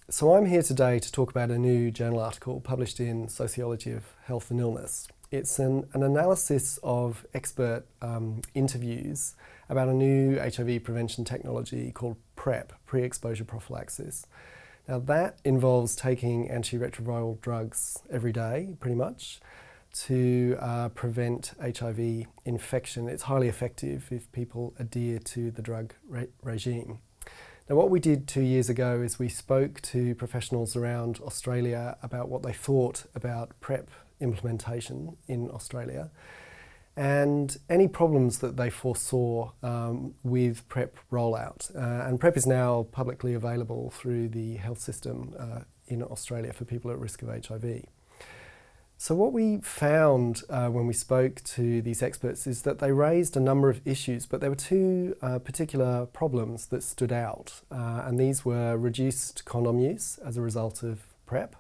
So I'm here today to talk about a new journal article published in Sociology of Health and Illness. It's an analysis of expert interviews about a new HIV prevention technology called PrEP, pre-exposure prophylaxis. Now that involves taking antiretroviral drugs every day, pretty much, to prevent HIV infection. It's highly effective if people adhere to the drug regime. Now what we did 2 years ago is we spoke to professionals around Australia about what they thought about PrEP implementation in Australia and any problems that they foresaw with PrEP rollout. And PrEP is now publicly available through the health system in Australia for people at risk of HIV. So what we found when we spoke to these experts is that they raised a number of issues, but there were two particular problems that stood out. And these were reduced condom use as a result of PrEP,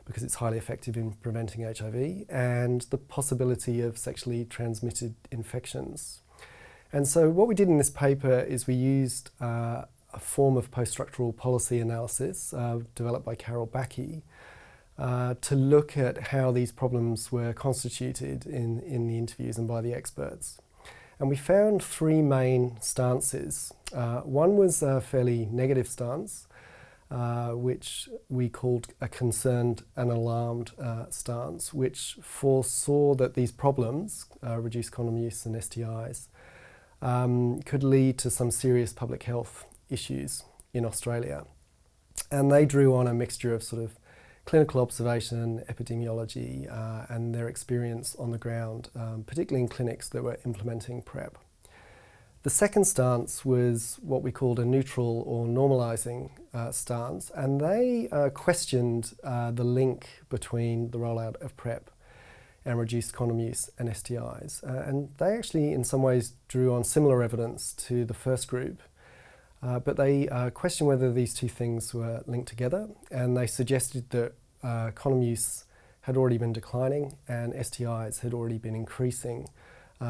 because it's highly effective in preventing HIV, and the possibility of sexually transmitted infections. And so what we did in this paper is we used a form of post-structural policy analysis developed by Carol Backey to look at how these problems were constituted in the interviews and by the experts. And we found three main stances. One was a fairly negative stance, which we called a concerned and alarmed stance, which foresaw that these problems, reduced condom use and STIs, could lead to some serious public health issues in Australia. And they drew on a mixture of sort of clinical observation, epidemiology, and their experience on the ground, particularly in clinics that were implementing PrEP. The second stance was what we called a neutral or normalising stance, and they questioned the link between the rollout of PrEP and reduced condom use and STIs. And they actually, in some ways, drew on similar evidence to the first group, but they questioned whether these two things were linked together, and they suggested that condom use had already been declining and STIs had already been increasing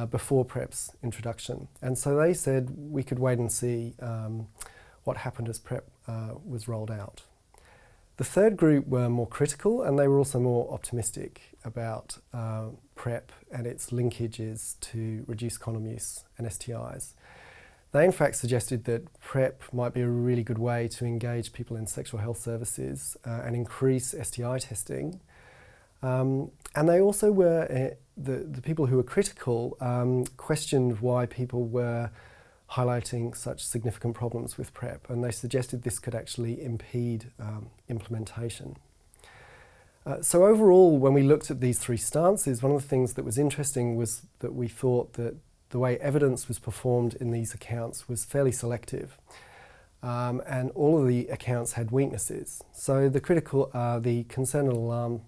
before PrEP's introduction. And so they said we could wait and see what happened as PrEP was rolled out. The third group were more critical, and they were also more optimistic about PrEP and its linkages to reduced condom use and STIs. They in fact suggested that PrEP might be a really good way to engage people in sexual health services and increase STI testing. And they also were, the people who were critical questioned why people were highlighting such significant problems with PrEP, and they suggested this could actually impede implementation. So overall, when we looked at these three stances, one of the things that was interesting was that we thought that the way evidence was performed in these accounts was fairly selective, and all of the accounts had weaknesses. So the concern and alarm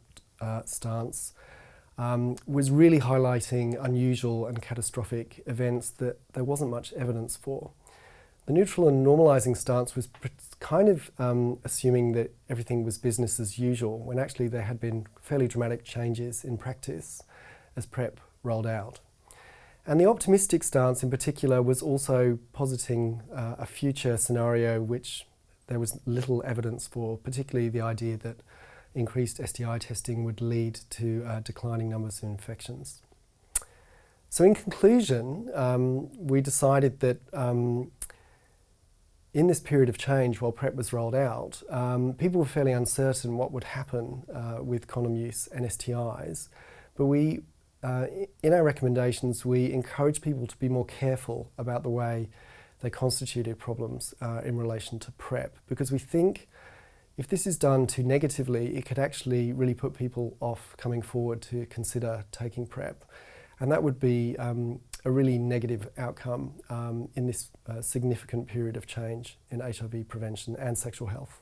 stance was really highlighting unusual and catastrophic events that there wasn't much evidence for. The neutral and normalising stance was kind of assuming that everything was business as usual, when actually there had been fairly dramatic changes in practice as PrEP rolled out. And the optimistic stance in particular was also positing a future scenario which there was little evidence for, particularly the idea that increased STI testing would lead to declining numbers of infections. So in conclusion, we decided that in this period of change while PrEP was rolled out, people were fairly uncertain what would happen with condom use and STIs, but in our recommendations, we encourage people to be more careful about the way they constituted problems in relation to PrEP, because we think if this is done too negatively, it could actually really put people off coming forward to consider taking PrEP. And that would be a really negative outcome in this significant period of change in HIV prevention and sexual health.